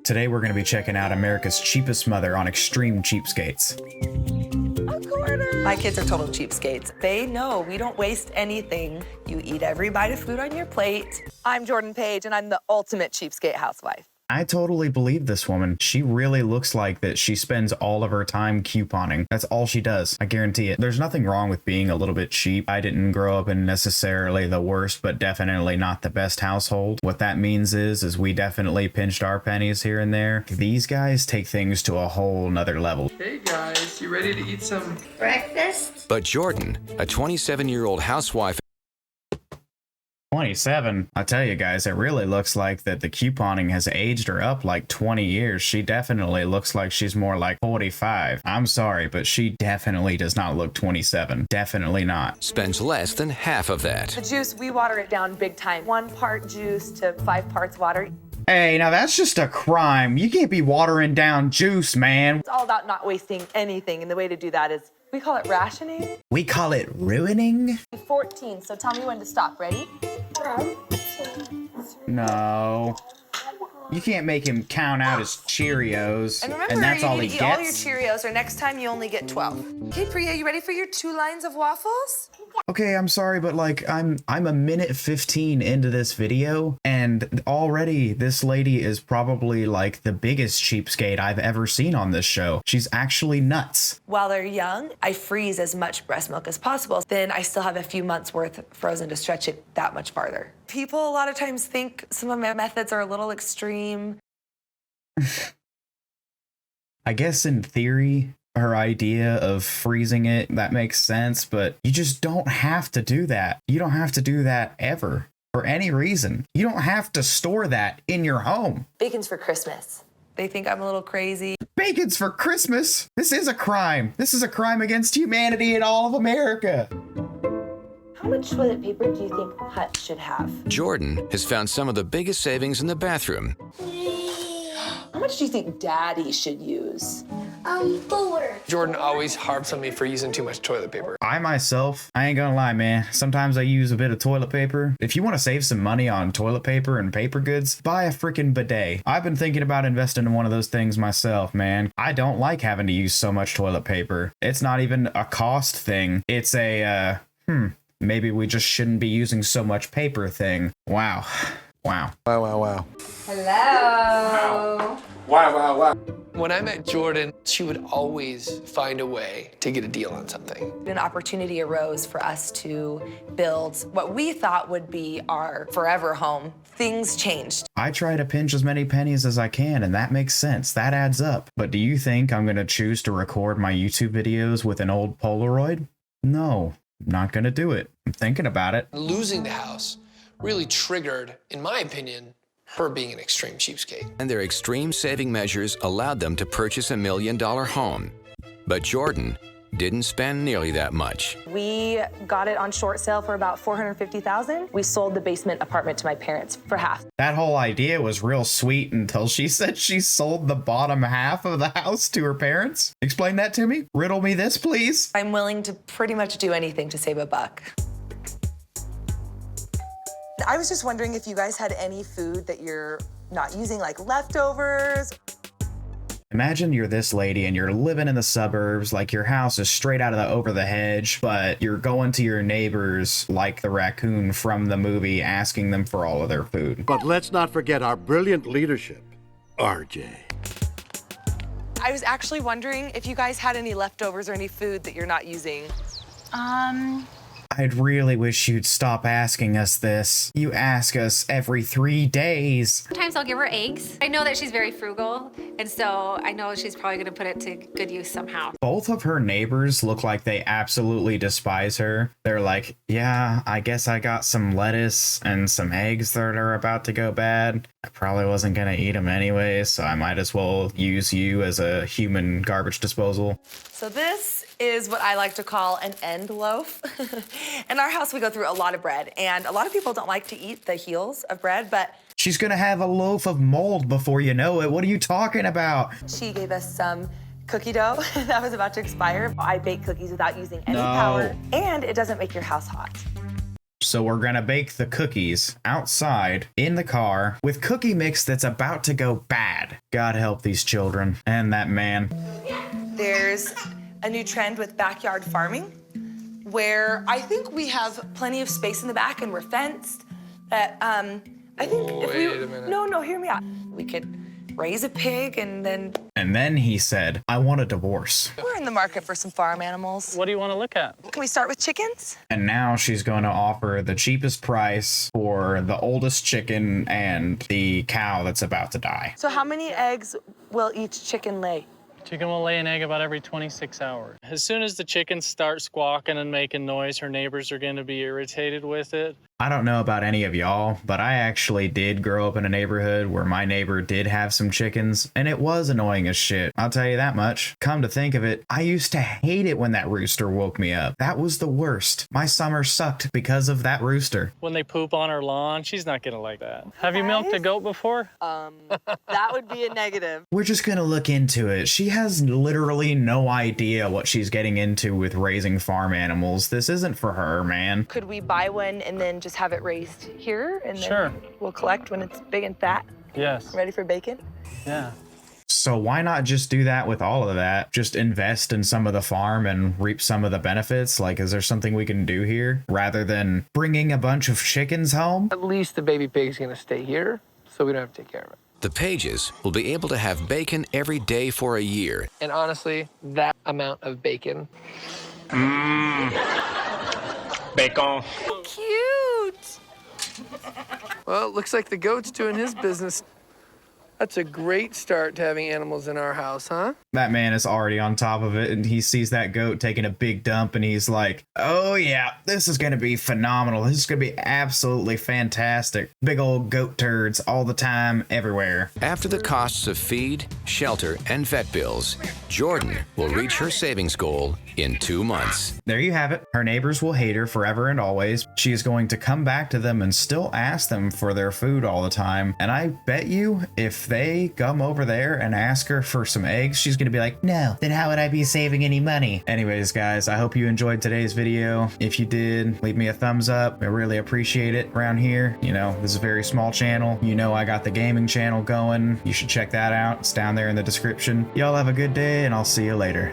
Today we're going to be checking out America's cheapest mother on extreme cheapskates. A quarter. My kids are total cheapskates. They know we don't waste anything. You eat every bite of food on your plate. I'm Jordan Page, and I'm the ultimate cheapskate housewife. I totally believe this woman. She really looks like that she spends all of her time couponing. That's all she does. I guarantee it. There's nothing wrong with being a little bit cheap. I didn't grow up in necessarily the worst, but definitely not the best household. What that means is we definitely pinched our pennies here and there. These guys take things to a whole nother level. Hey guys, you ready to eat some breakfast? But Jordan, a 27-year-old housewife, 27. I tell you guys, it really looks like that the couponing has aged her up like 20 years. She definitely looks like she's more like 45. I'm sorry, but she definitely does not look 27. Definitely not. spends less than half of that. The juice, we water it down big time. 1 part juice to 5 parts water. Hey, now that's just a crime. You can't be watering down juice, man. It's all about not wasting anything, and the way to do that is, we call it rationing. We call it ruining? 14, so tell me when to stop. Ready? No. You can't make him count out his Cheerios, And remember, that's you all need he to eat all your gets. Cheerios, or next time you only get 12. Okay, Priya, you ready for your 2 lines of waffles? Okay, I'm sorry, but like I'm a minute 15 into this video, and already this lady is probably like the biggest cheapskate I've ever seen on this show. She's actually nuts. While they're young, I freeze as much breast milk as possible. Then I still have a few months worth frozen to stretch it that much farther. People a lot of times think some of my methods are a little extreme. I guess in theory, her idea of freezing it, that makes sense, but you just don't have to do that. You don't have to do that ever, for any reason. You don't have to store that in your home. Bacon's for Christmas. They think I'm a little crazy. Bacon's for Christmas? This is a crime. This is a crime against humanity in all of America. How much toilet paper do you think Hut should have? Jordan has found some of the biggest savings in the bathroom. How much do you think Daddy should use? 4. Jordan always harps on me for using too much toilet paper. I myself, I ain't gonna lie, man. Sometimes I use a bit of toilet paper. If you want to save some money on toilet paper and paper goods, buy a freaking bidet. I've been thinking about investing in one of those things myself, man. I don't like having to use so much toilet paper. It's not even a cost thing. It's a, maybe we just shouldn't be using so much paper thing. Wow. Wow. Wow, wow, wow. Hello. Wow, wow, wow. When I met Jordan, she would always find a way to get a deal on something. An opportunity arose for us to build what we thought would be our forever home. Things changed. I try to pinch as many pennies as I can, and that makes sense. That adds up. But do you think I'm gonna choose to record my YouTube videos with an old Polaroid? No, I'm not gonna do it. I'm thinking about it. Losing the house really triggered, in my opinion, her being an extreme cheapskate. And their extreme saving measures allowed them to purchase $1 million home. But Jordan didn't spend nearly that much. We got it on short sale for about $450,000. We sold the basement apartment to my parents for half. That whole idea was real sweet until she said she sold the bottom half of the house to her parents. Explain that to me. Riddle me this, please. I'm willing to pretty much do anything to save a buck. I was just wondering if you guys had any food that you're not using, like leftovers. Imagine you're this lady and you're living in the suburbs, like your house is straight out of the over the hedge, but you're going to your neighbors like the raccoon from the movie, asking them for all of their food. But let's not forget our brilliant leadership, RJ. I was actually wondering if you guys had any leftovers or any food that you're not using. I'd really wish you'd stop asking us this. You ask us every 3 days. Sometimes I'll give her eggs. I know that she's very frugal, and so I know she's probably gonna put it to good use somehow. Both of her neighbors look like they absolutely despise her. They're like, yeah, I guess I got some lettuce and some eggs that are about to go bad. I probably wasn't gonna eat them anyway, so I might as well use you as a human garbage disposal. So this is what I like to call an end loaf. In our house, we go through a lot of bread, and a lot of people don't like to eat the heels of bread, but She's gonna have a loaf of mold before you know it. What are you talking about? she gave us some cookie dough that was about to expire. I bake cookies without using any No. power, and it doesn't make your house hot. So we're gonna bake the cookies outside in the car with cookie mix that's about to go bad. God help these children and that man. There's a new trend with backyard farming where I think we have plenty of space in the back and we're fenced. That I think if we Wait a minute. no, hear me out. We could raise a pig and then he said, I want a divorce. we're in the market for some farm animals. What do you want to look at? Can we start with chickens? And now she's going to offer the cheapest price for the oldest chicken and the cow that's about to die. So how many eggs will each chicken lay? Chicken will lay an egg about every 26 hours. As soon as the chickens start squawking and making noise, her neighbors are going to be irritated with it. I don't know about any of y'all, but I actually did grow up in a neighborhood where my neighbor did have some chickens, and it was annoying as shit. I'll tell you that much. Come to think of it, I used to hate it when that rooster woke me up. That was the worst. My summer sucked because of that rooster. When they poop on her lawn, she's not going to like that. Have you milked a goat before? That would be a negative. We're just gonna look into it. She has literally no idea what she's getting into with raising farm animals. This isn't for her, man. Could we buy one and then just have it raised here and then Sure. we'll collect when it's big and fat, Yes. ready for bacon? Yeah. So why not just do that with all of that? Just invest in some of the farm and reap some of the benefits? Like, is there something we can do here rather than bringing a bunch of chickens home? At least the baby pig's gonna stay here, so we don't have to take care of it. The Pages will be able to have bacon every day for a year. And honestly, that amount of bacon. Bacon. Cute. Well, it looks like the goat's doing his business. That's a great start to having animals in our house, huh? That man is already on top of it, and he sees that goat taking a big dump, and he's like, oh yeah, this is gonna be phenomenal. This is gonna be absolutely fantastic. Big old goat turds all the time, everywhere. After the costs of feed, shelter, and vet bills, Jordan will reach her savings goal in 2 months. There you have it. Her neighbors will hate her forever and always. She is going to come back to them and still ask them for their food all the time. And I bet you if they come over there and ask her for some eggs, she's going to be like, no, then how would I be saving any money? Anyways, guys, I hope you enjoyed today's video. If you did, leave me a thumbs up. I really appreciate it around here. You know, this is a very small channel. You know, I got the gaming channel going. You should check that out. It's down there in the description. Y'all have a good day, and I'll see you later.